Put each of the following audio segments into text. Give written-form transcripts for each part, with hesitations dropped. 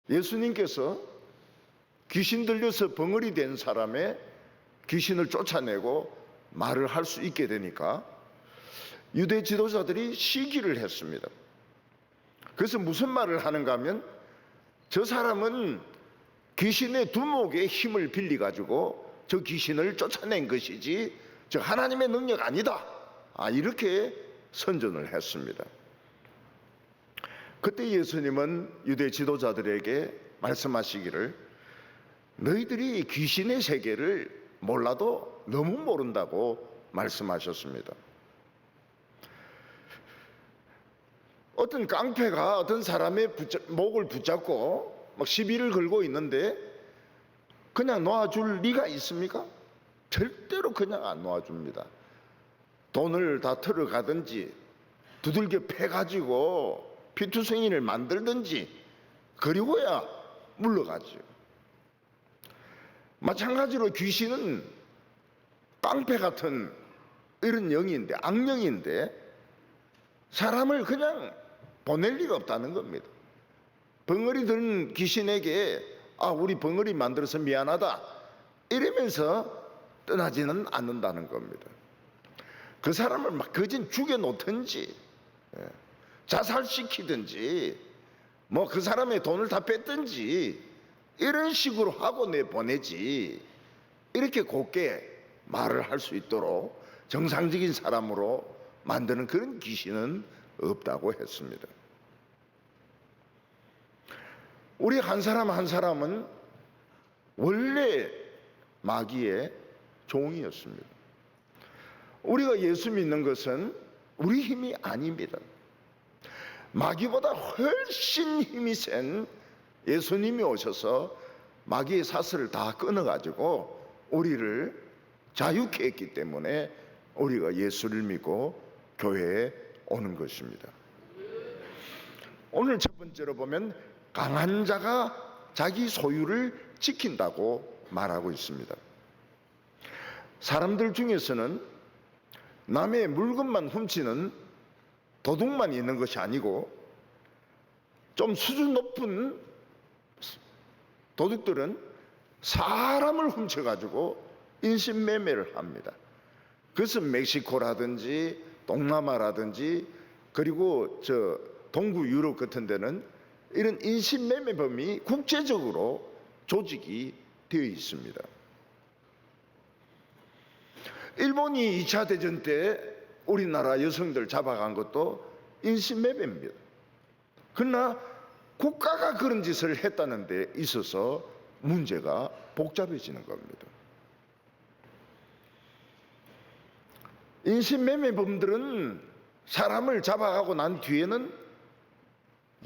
예수님께서 귀신 들려서 벙어리 된 사람의 귀신을 쫓아내고 말을 할 수 있게 되니까 유대 지도자들이 시기를 했습니다. 그래서 무슨 말을 하는가 하면, 저 사람은 귀신의 두목의 힘을 빌려 가지고 저 귀신을 쫓아낸 것이지 저 하나님의 능력 아니다, 이렇게 선전을 했습니다. 그때 예수님은 유대 지도자들에게 말씀하시기를, 너희들이 귀신의 세계를 몰라도 너무 모른다고 말씀하셨습니다. 어떤 깡패가 어떤 사람의 목을 붙잡고 막 시비를 걸고 있는데 그냥 놓아줄 리가 있습니까? 절대로 그냥 안 놓아줍니다. 돈을 다 털어가든지 두들겨 패가지고 피투성이를 만들든지 그리고야 물러가죠. 마찬가지로 귀신은 깡패 같은 이런 영인데, 악령인데 사람을 그냥 보낼 리가 없다는 겁니다. 벙어리 든 귀신에게 우리 벙어리 만들어서 미안하다 이러면서 떠나지는 않는다는 겁니다. 그 사람을 막 거진 죽여놓든지 자살시키든지 뭐 그 사람의 돈을 다 뺐든지 이런 식으로 하고 내보내지, 이렇게 곱게 말을 할 수 있도록 정상적인 사람으로 만드는 그런 귀신은 없다고 했습니다. 우리 한 사람 한 사람은 원래 마귀의 종이었습니다. 우리가 예수 믿는 것은 우리 힘이 아닙니다. 마귀보다 훨씬 힘이 센 예수님이 오셔서 마귀의 사슬을 다 끊어가지고 우리를 자유케 했기 때문에 우리가 예수를 믿고 교회에 오는 것입니다. 오늘 첫 번째로 보면 강한 자가 자기 소유를 지킨다고 말하고 있습니다. 사람들 중에서는 남의 물건만 훔치는 도둑만 있는 것이 아니고 좀 수준 높은 도둑들은 사람을 훔쳐가지고 인신매매를 합니다. 그것은 멕시코라든지 동남아라든지 그리고 저 동구 유럽 같은 데는 이런 인신매매범이 국제적으로 조직이 되어 있습니다. 일본이 2차 대전 때 우리나라 여성들 잡아간 것도 인신매매입니다. 그러나 국가가 그런 짓을 했다는 데 있어서 문제가 복잡해지는 겁니다. 인신매매범들은 사람을 잡아가고 난 뒤에는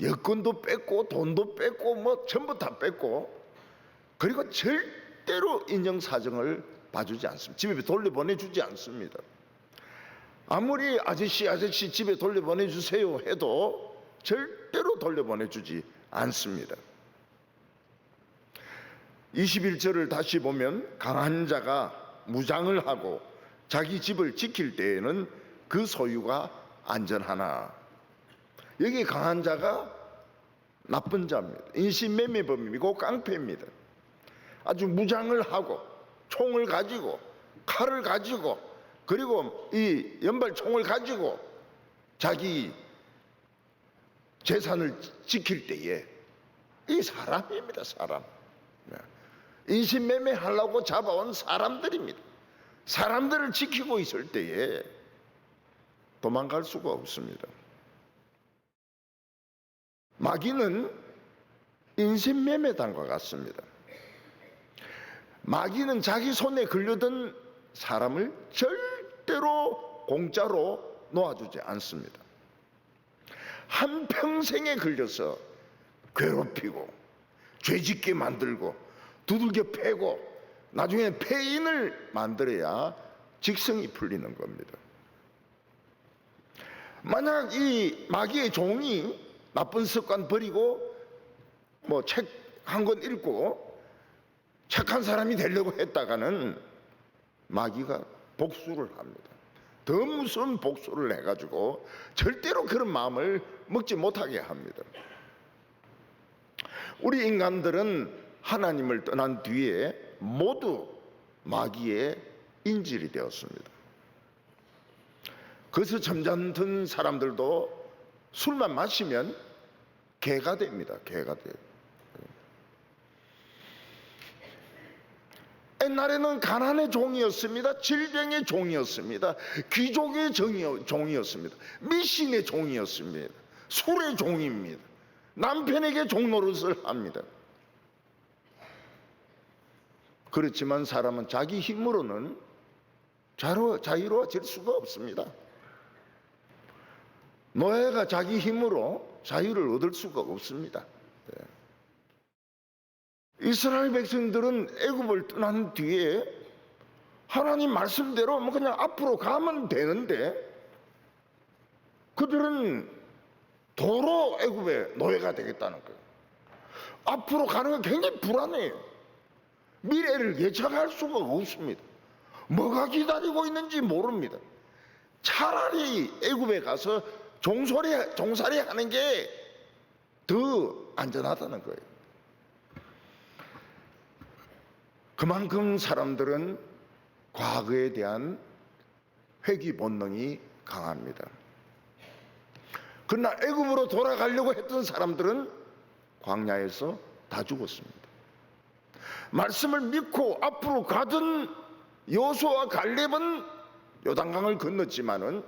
여권도 뺏고 돈도 뺏고 뭐 전부 다 뺏고, 그리고 절대로 인정사정을 봐주지 않습니다. 집에 돌려보내주지 않습니다. 아무리 아저씨 집에 돌려보내주세요 해도 절대로 돌려보내주지 않습니다. 21절을 다시 보면 강한 자가 무장을 하고 자기 집을 지킬 때에는 그 소유가 안전하나, 여기 강한 자가 나쁜 자입니다. 인신매매범이고 깡패입니다. 아주 무장을 하고 총을 가지고 칼을 가지고 그리고 이 연발총을 가지고 자기 재산을 지킬 때에 이 사람입니다. 사람. 인신매매 하려고 잡아온 사람들입니다. 사람들을 지키고 있을 때에 도망갈 수가 없습니다. 마귀는 인신매매단과 같습니다. 마귀는 자기 손에 걸려든 사람을 절대로 공짜로 놓아주지 않습니다. 한평생에 걸려서 괴롭히고 죄짓게 만들고 두들겨 패고 나중에 폐인을 만들어야 직성이 풀리는 겁니다. 만약 이 마귀의 종이 나쁜 습관 버리고 뭐 책 한 권 읽고 착한 사람이 되려고 했다가는 마귀가 복수를 합니다. 더 무서운 복수를 해가지고 절대로 그런 마음을 먹지 못하게 합니다. 우리 인간들은 하나님을 떠난 뒤에 모두 마귀의 인질이 되었습니다. 그래서 점잖던 사람들도 술만 마시면 개가 됩니다. 개가 돼요. 옛날에는 가난의 종이었습니다. 질병의 종이었습니다. 귀족의 종이었습니다. 미신의 종이었습니다. 술의 종입니다. 남편에게 종노릇을 합니다. 그렇지만 사람은 자기 힘으로는 자유로워질 수가 없습니다. 노예가 자기 힘으로 자유를 얻을 수가 없습니다. 이스라엘 백성들은 애굽을 떠난 뒤에 하나님 말씀대로 그냥 앞으로 가면 되는데 그들은 도로 애굽의 노예가 되겠다는 거예요. 앞으로 가는 건 굉장히 불안해요. 미래를 예측할 수가 없습니다. 뭐가 기다리고 있는지 모릅니다. 차라리 애굽에 가서 종살이 하는 게 더 안전하다는 거예요. 그만큼 사람들은 과거에 대한 회귀 본능이 강합니다. 그러나 애굽으로 돌아가려고 했던 사람들은 광야에서 다 죽었습니다. 말씀을 믿고 앞으로 가던 여호수아와 갈렙은 요단강을 건넜지만은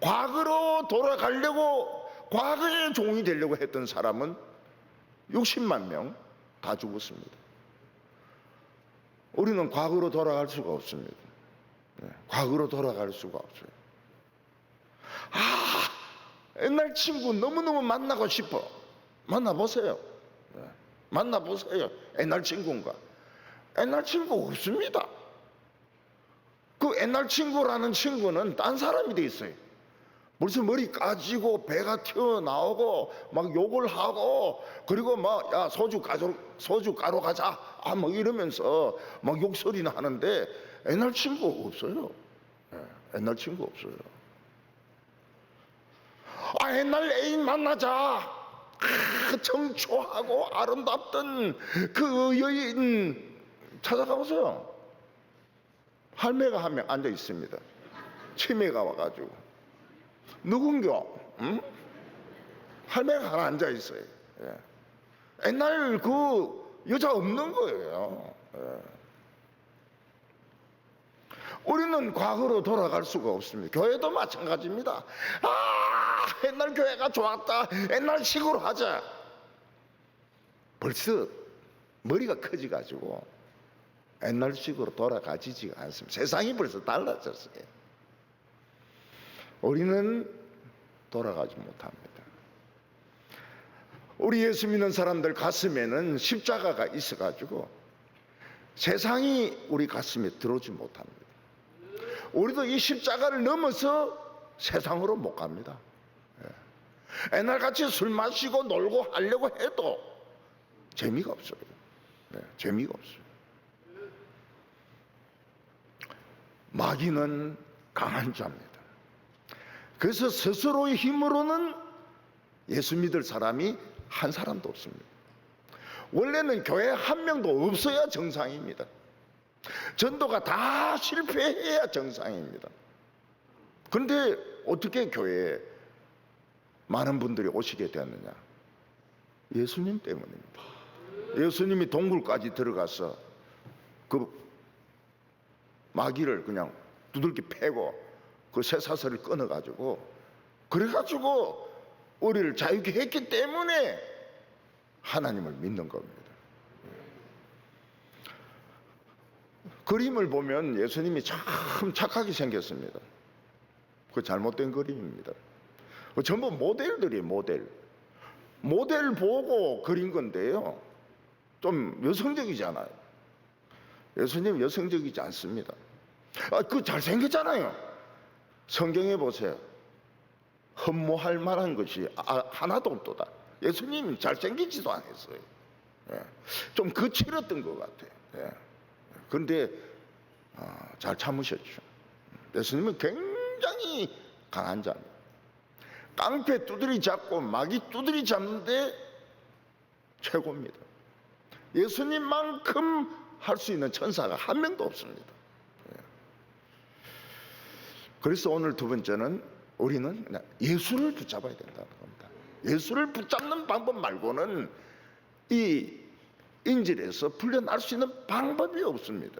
과거로 돌아가려고 과거의 종이 되려고 했던 사람은 60만 명 다 죽었습니다. 우리는 과거로 돌아갈 수가 없습니다. 과거로 돌아갈 수가 없어요. 옛날 친구 너무너무 만나고 싶어. 만나보세요. 만나보세요. 옛날 친구인가? 옛날 친구 없습니다. 그 옛날 친구라는 친구는 딴 사람이 돼 있어요. 벌써 머리 까지고 배가 튀어나오고 막 욕을 하고 그리고 막 야 소주 가로 가자 막 이러면서 막 욕설이나 하는데 옛날 친구 없어요. 옛날 친구 없어요. 옛날 애인 만나자. 청초하고 아름답던 그 여인 찾아가보세요. 할매가 한 명 앉아 있습니다. 치매가 와가지고 누군겨? 응? 할매가 하나 앉아 있어요. 옛날 그 여자 없는 거예요. 우리는 과거로 돌아갈 수가 없습니다. 교회도 마찬가지입니다. 옛날 교회가 좋았다. 옛날식으로 하자. 벌써 머리가 커져가지고 옛날식으로 돌아가지지가 않습니다. 세상이 벌써 달라졌어요. 우리는 돌아가지 못합니다. 우리 예수 믿는 사람들 가슴에는 십자가가 있어가지고 세상이 우리 가슴에 들어오지 못합니다. 우리도 이 십자가를 넘어서 세상으로 못 갑니다. 옛날같이 술 마시고 놀고 하려고 해도 재미가 없어요. 재미가 없어요. 마귀는 강한 자입니다. 그래서 스스로의 힘으로는 예수 믿을 사람이 한 사람도 없습니다. 원래는 교회 한 명도 없어야 정상입니다. 전도가 다 실패해야 정상입니다. 그런데 어떻게 교회에 많은 분들이 오시게 되었느냐? 예수님 때문입니다. 예수님이 동굴까지 들어가서 그 마귀를 그냥 두들겨 패고 그 쇠사슬을 끊어가지고 그래가지고 우리를 자유케 했기 때문에 하나님을 믿는 겁니다. 그림을 보면 예수님이 참 착하게 생겼습니다. 그 잘못된 그림입니다. 전부 모델들이에요. 모델 보고 그린 건데요. 좀 여성적이잖아요. 예수님 여성적이지 않습니다. 그 잘생겼잖아요. 성경에 보세요. 흠모할 만한 것이 하나도 없도다. 예수님 잘생기지도 않았어요. 좀 거칠었던 것 같아요. 그런데 잘 참으셨죠. 예수님은 굉장히 강한 자입니다. 깡패 두드리 잡고 마귀 두드리 잡는데 최고입니다. 예수님만큼 할 수 있는 천사가 한 명도 없습니다. 그래서 오늘 두 번째는 우리는 그냥 예수를 붙잡아야 된다는 겁니다. 예수를 붙잡는 방법 말고는 이 인질에서 풀려날 수 있는 방법이 없습니다.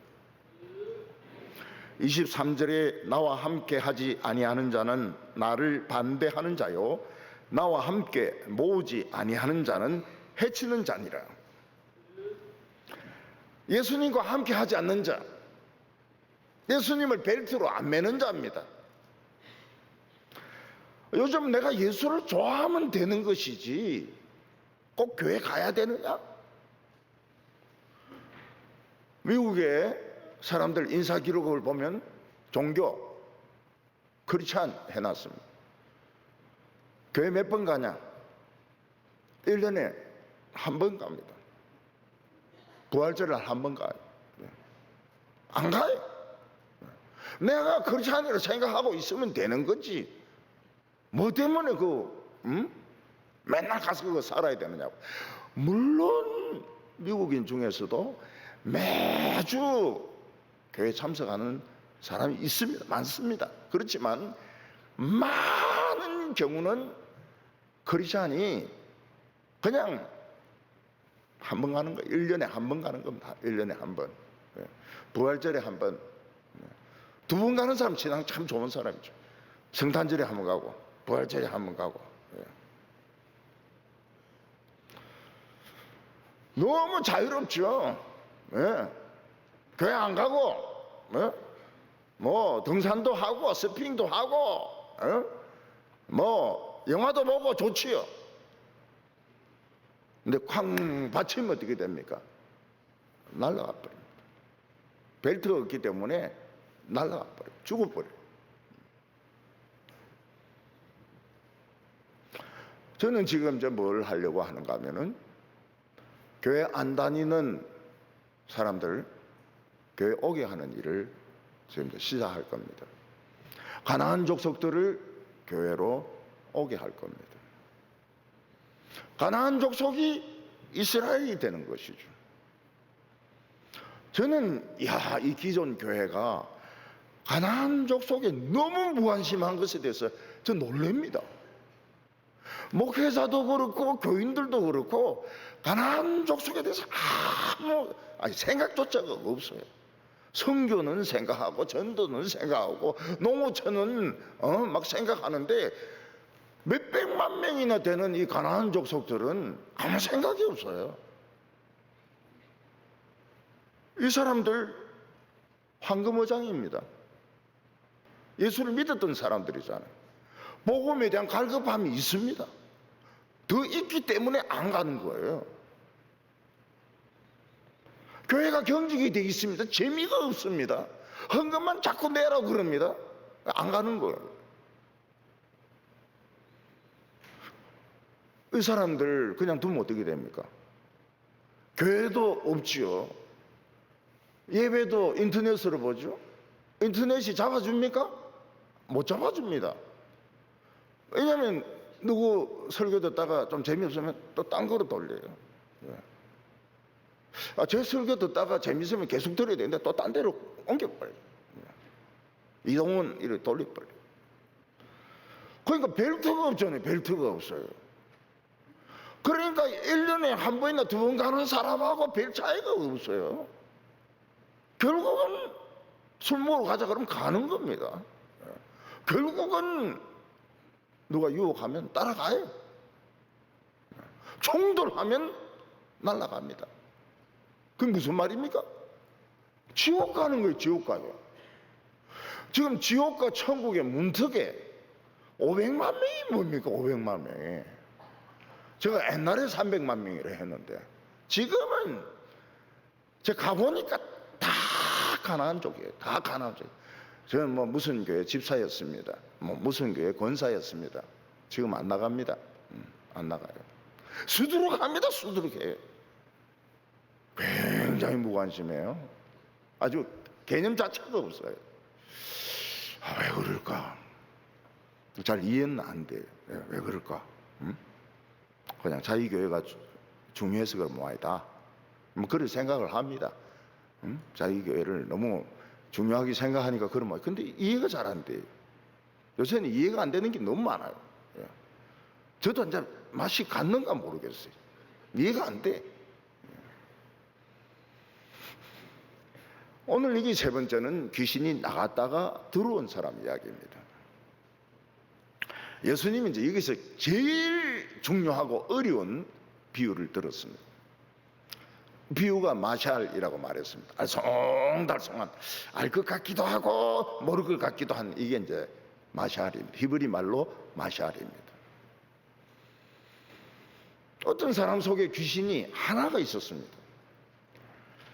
23절에 나와 함께 하지 아니하는 자는 나를 반대하는 자요 나와 함께 모으지 아니하는 자는 해치는 자니라. 예수님과 함께 하지 않는 자, 예수님을 벨트로 안 매는 자입니다. 요즘 내가 예수를 좋아하면 되는 것이지 꼭 교회 가야 되느냐? 미국의 사람들 인사 기록을 보면 종교 크리스찬 해놨습니다. 교회 몇 번 가냐? 1년에 한 번 갑니다. 부활절을 한 번 가요. 안 가요. 내가 크리스찬이라 생각하고 있으면 되는 거지. 뭐 때문에 맨날 가서 그거 살아야 되느냐고. 물론 미국인 중에서도 매주 교회 참석하는 사람이 있습니다. 많습니다. 그렇지만 많은 경우는 크리스찬이 그냥 한 번 가는 거예요. 1년에 한 번 가는 겁니다. 1년에 한 번. 부활절에 한 번. 두 번 가는 사람 신앙 참 좋은 사람이죠. 성탄절에 한 번 가고 부활절에 한 번 가고. 너무 자유롭죠. 교회 안 가고 뭐 등산도 하고 서핑도 하고 뭐 영화도 보고 좋지요. 근데 쾅 받치면 어떻게 됩니까? 날아가 버립니다. 벨트가 없기 때문에 날아가 버려요. 죽어버려요. 저는 지금 이제 뭘 하려고 하는가 하면은 교회 안 다니는 사람들 교회 오게 하는 일을 지금 시작할 겁니다. 가나안 족속들을 교회로 오게 할 겁니다. 가나안 족속이 이스라엘이 되는 것이죠. 저는 이 기존 교회가 가나안 족속에 너무 무관심한 것에 대해서 저 놀랍니다. 목회자도 그렇고 교인들도 그렇고 가나안 족속에 대해서 아무 생각조차가 없어요. 선교는 생각하고 전도는 생각하고 농어촌은 막 생각하는데 몇백만 명이나 되는 이 가나안 족속들은 아무 생각이 없어요. 이 사람들 황금어장입니다. 예수를 믿었던 사람들이잖아요. 복음에 대한 갈급함이 있습니다. 더 있기 때문에 안 가는 거예요. 교회가 경직이 되어 있습니다. 재미가 없습니다. 헌금만 자꾸 내라고 그럽니다. 안 가는 거예요. 이 사람들 그냥 두면 어떻게 됩니까? 교회도 없지요. 예배도 인터넷으로 보죠. 인터넷이 잡아줍니까? 못 잡아줍니다. 왜냐하면 누구 설교 듣다가 좀 재미없으면 또 딴 거로 돌려요. 제 설교 듣다가 재미있으면 계속 들어야 되는데 또 딴 데로 옮겨버려요. 이동은 이렇게 돌려버려요. 그러니까 벨트가 없잖아요. 벨트가 없어요. 그러니까 1년에 한 번이나 두 번 가는 사람하고 별 차이가 없어요. 결국은 술 먹으러 가자 그러면 가는 겁니다. 결국은 누가 유혹하면 따라가요. 충돌하면 날아갑니다. 그게 무슨 말입니까? 지옥 가는 거예요. 지옥 가요. 지금 지옥과 천국의 문턱에 500만 명이 뭡니까? 500만 명이. 제가 옛날에 300만 명이라 했는데 지금은 제가 가보니까 다 가나안 쪽이에요. 다 가나안 쪽. 저는 뭐 무슨 교회 집사였습니다. 뭐 무슨 교회 권사였습니다. 지금 안 나갑니다. 안 나가요. 수두룩합니다. 수두룩해요. 굉장히 무관심해요. 아주 개념 자체가 없어요. 왜 그럴까? 잘 이해는 안 돼요. 왜 그럴까? 그냥 자기 교회가 중요해서 그런 모양이다. 뭐 그런 생각을 합니다. 자기 교회를 너무 중요하게 생각하니까 그런 모양. 근데 이해가 잘 안 돼요. 요새는 이해가 안 되는 게 너무 많아요. 예. 저도 이제 맛이 갔는가 모르겠어요. 이해가 안 돼. 오늘 이게 세 번째는 귀신이 나갔다가 들어온 사람 이야기입니다. 예수님이 이제 여기서 제일 중요하고 어려운 비유를 들었습니다. 비유가 마샬이라고 말했습니다. 알쏭달쏭한, 알 것 같기도 하고 모를 것 같기도 한, 이게 이제 마샬입니다. 히브리 말로 마샬입니다. 어떤 사람 속에 귀신이 하나가 있었습니다.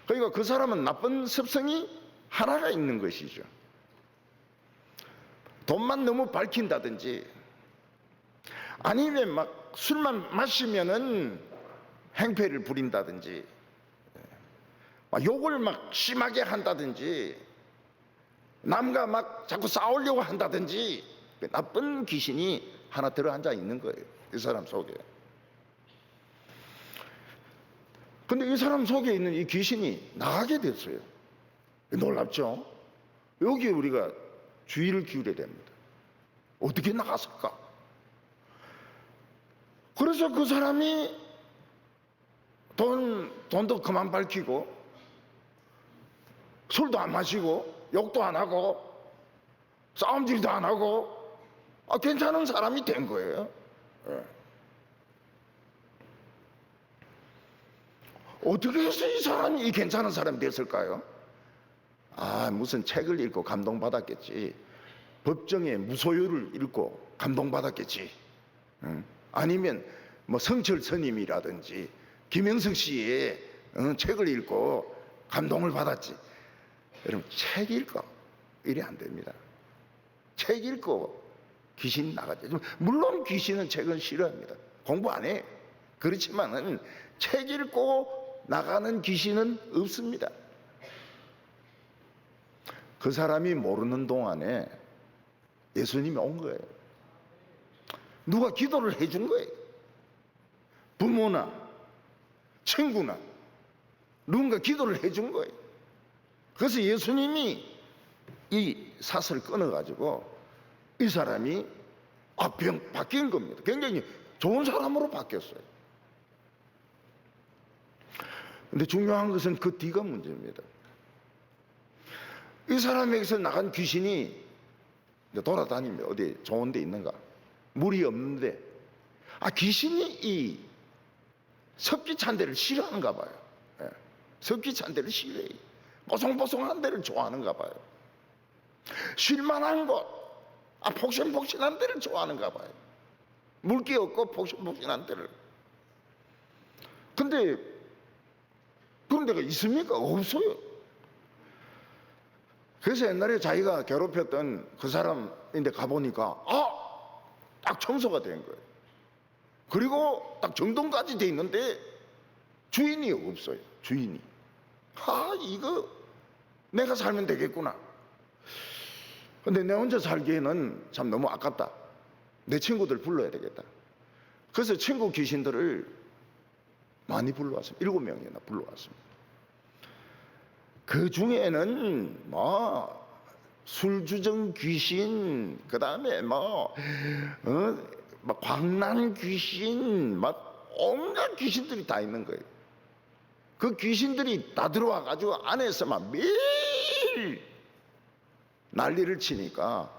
그러니까 그 사람은 나쁜 습성이 하나가 있는 것이죠. 돈만 너무 밝힌다든지, 아니면 막 술만 마시면은 행패를 부린다든지, 막 욕을 막 심하게 한다든지, 남과 막 자꾸 싸우려고 한다든지, 나쁜 귀신이 하나 들어앉아 있는 거예요, 이 사람 속에. 근데 이 사람 속에 있는 이 귀신이 나가게 됐어요. 놀랍죠? 여기에 우리가 주의를 기울여야 됩니다. 어떻게 나갔을까? 그래서 그 사람이 돈도 그만 밝히고, 술도 안 마시고, 욕도 안 하고, 싸움질도 안 하고, 괜찮은 사람이 된 거예요. 예. 어떻게 해서 이 사람이 이 괜찮은 사람이 됐을까요? 무슨 책을 읽고 감동받았겠지. 법정의 무소유를 읽고 감동받았겠지. 아니면 뭐 성철 스님이라든지 김영석 씨의 책을 읽고 감동을 받았지. 여러분, 책 읽고 이래 안 됩니다. 책 읽고 귀신 나가지. 물론 귀신은 책은 싫어합니다. 공부 안 해. 그렇지만은 책 읽고 나가는 귀신은 없습니다. 그 사람이 모르는 동안에 예수님이 온 거예요. 누가 기도를 해준 거예요. 부모나 친구나 누군가 기도를 해준 거예요. 그래서 예수님이 이 사슬을 끊어가지고 이 사람이 병 바뀐 겁니다. 굉장히 좋은 사람으로 바뀌었어요. 근데 중요한 것은 그 뒤가 문제입니다. 이 사람에게서 나간 귀신이 돌아다니며 어디 좋은 데 있는가? 물이 없는데, 귀신이 이 습기 찬 데를 싫어하는가 봐요. 예. 습기 찬 데를 싫어해요. 뽀송뽀송한 데를 좋아하는가 봐요. 쉴만한 곳, 폭신폭신한 데를 좋아하는가 봐요. 물기 없고 폭신폭신한 데를. 근데 그런 데가 있습니까? 없어요. 그래서 옛날에 자기가 괴롭혔던 그 사람인데 가보니까 딱 청소가 된 거예요. 그리고 딱 정돈까지 돼 있는데 주인이 없어요. 주인이. 이거 내가 살면 되겠구나. 근데 내 혼자 살기에는 참 너무 아깝다. 내 친구들 불러야 되겠다. 그래서 친구 귀신들을 많이 불러왔습니다. 7명이나 불러왔습니다. 그 중에는 술주정 귀신, 그 다음에 광란 귀신, 온갖 귀신들이 다 있는 거예요. 그 귀신들이 다 들어와 가지고 안에서 매일 난리를 치니까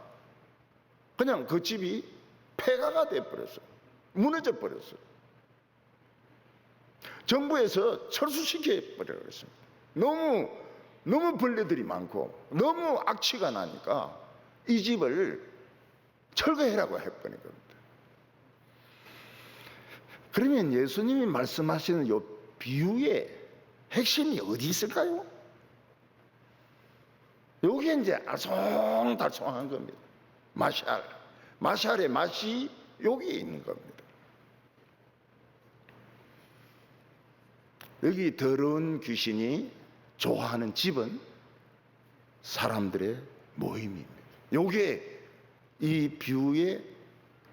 그냥 그 집이 폐가가 돼버렸어요. 무너져 버렸어요. 정부에서 철수시켜버려 그랬습니다. 너무 벌레들이 많고 너무 악취가 나니까 이 집을 철거해라고 해버린 겁니다. 그러면 예수님이 말씀하시는 이 비유의 핵심이 어디 있을까요? 여기에 이제 알쏭달쏭한 겁니다. 마샬의 맛이 여기에 있는 겁니다. 여기 더러운 귀신이 좋아하는 집은 사람들의 모임입니다. 이게 이 비유의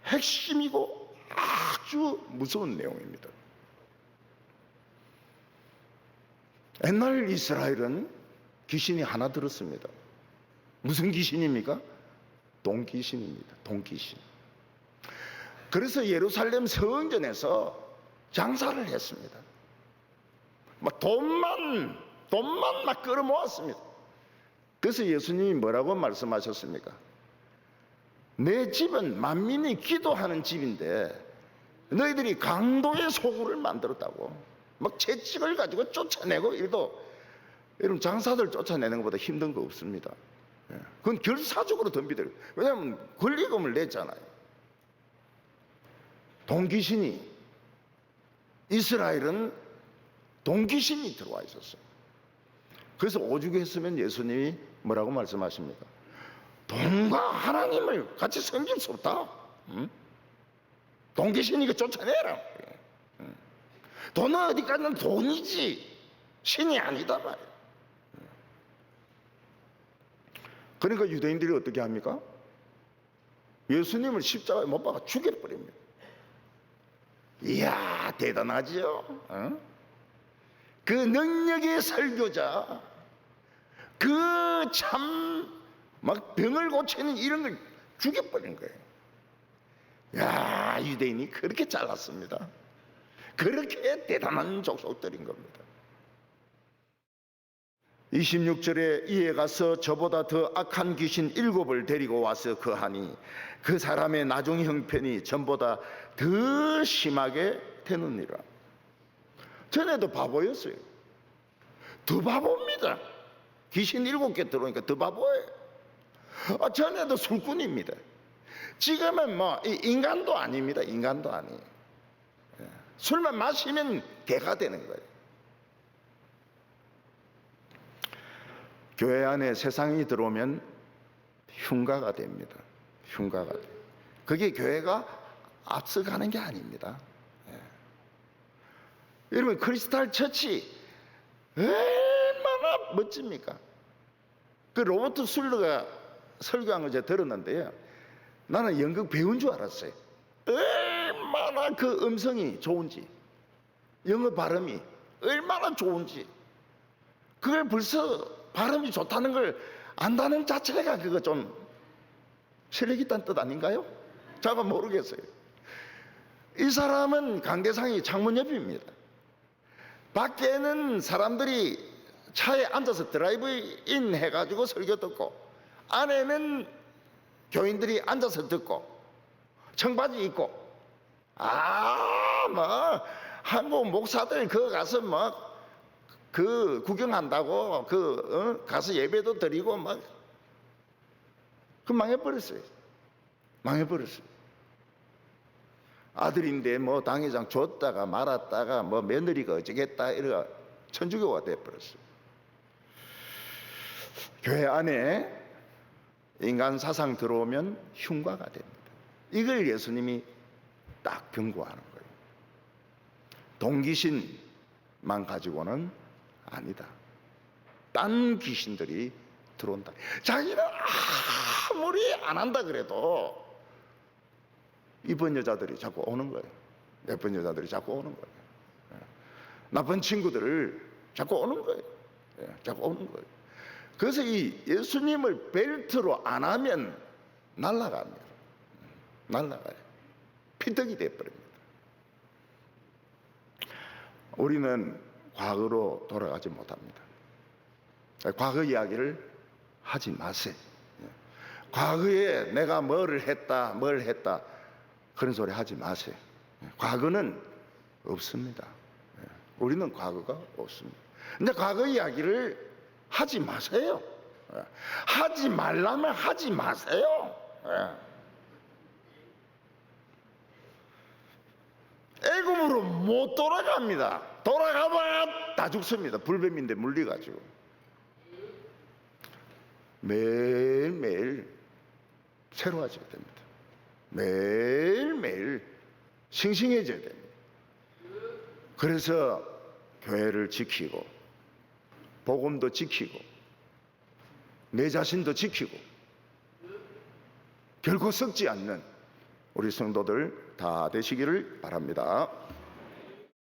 핵심이고 아주 무서운 내용입니다. 옛날 이스라엘은 귀신이 하나 들었습니다. 무슨 귀신입니까? 돈귀신입니다. 돈귀신. 그래서 예루살렘 성전에서 장사를 했습니다. 돈만 막 끌어모았습니다. 그래서 예수님이 뭐라고 말씀하셨습니까? 내 집은 만민이 기도하는 집인데 너희들이 강도의 소굴을 만들었다고. 막 채찍을 가지고 쫓아내고 이래도 여러분 장사들 쫓아내는 것보다 힘든 거 없습니다. 그건 결사적으로 덤비더라고요. 왜냐하면 권리금을 냈잖아요. 돈귀신이, 이스라엘은 돈귀신이 들어와 있었어요. 그래서 오죽했으면 예수님이 뭐라고 말씀하십니까? 돈과 하나님을 같이 섬길 수 없다. 돈귀신이 쫓아내라. 돈은 어디까지는 돈이지 신이 아니다 말이에요. 그러니까 유대인들이 어떻게 합니까? 예수님을 십자가에 못 박아 죽여버립니다. 이야, 대단하지요. 그 능력의 설교자, 그 참 막 병을 고치는 이런 걸 죽여버린 거예요. 야, 유대인이 그렇게 잘났습니다. 그렇게 대단한 족속들인 겁니다. 26절에 이에 가서 저보다 더 악한 귀신 7을 데리고 와서 거하니 그 사람의 나중 형편이 전보다 더 심하게 되느니라. 전에도 바보였어요. 더 바보입니다. 귀신 7개 들어오니까 더 바보예요. 전에도 술꾼입니다. 지금은 뭐 인간도 아닙니다. 인간도 아니에요. 술만 마시면 개가 되는 거예요. 교회 안에 세상이 들어오면 흉가가 됩니다. 흉가가 돼요. 그게 교회가 앞서가는 게 아닙니다. 여러분, 크리스탈 처치 얼마나 멋집니까? 그 로버트 술러가 설교한 걸 제가 들었는데요, 나는 연극 배우인 줄 알았어요. 얼마나 그 음성이 좋은지, 영어 발음이 얼마나 좋은지, 그걸 벌써 발음이 좋다는 걸 안다는 자체가 그거 좀 실력 있다는 뜻 아닌가요? 제가 모르겠어요. 이 사람은 강대상이 창문 옆입니다. 밖에는 사람들이 차에 앉아서 드라이브인 해가지고 설교 듣고, 안에는 교인들이 앉아서 듣고 청바지 입고, 뭐 한국 목사들 그 가서 막 그 구경한다고 가서 예배도 드리고 막 그 망해버렸어요. 망해버렸어요. 아들인데 뭐 당회장 줬다가 말았다가 뭐 며느리가 어쩌겠다 이러가 천주교가 돼버렸어요. 교회 안에 인간 사상 들어오면 흉가가 됩니다. 이걸 예수님이 딱 경고하는 거예요. 동귀신만 가지고는 아니다. 딴 귀신들이 들어온다. 자기는 아무리 안 한다 그래도 이쁜 여자들이 자꾸 오는 거예요. 예쁜 여자들이 자꾸 오는 거예요. 나쁜 친구들을 자꾸 오는 거예요. 자꾸 오는 거예요. 그래서 이 예수님을 벨트로 안 하면 날아갑니다. 날아가요. 피떡이 돼버립니다. 우리는 과거로 돌아가지 못합니다. 과거 이야기를 하지 마세요. 과거에 내가 뭘 했다 그런 소리 하지 마세요. 과거는 없습니다. 우리는 과거가 없습니다. 근데 과거 이야기를 하지 마세요. 하지 말라면 하지 마세요. 애굽으로 못 돌아갑니다. 돌아가봐야 다 죽습니다. 불뱀인데 물려가지고. 매일매일 새로워져야 됩니다. 매일매일 싱싱해져야 됩니다. 그래서 교회를 지키고 복음도 지키고 내 자신도 지키고 결코 썩지 않는 우리 성도들 다 되시기를 바랍니다.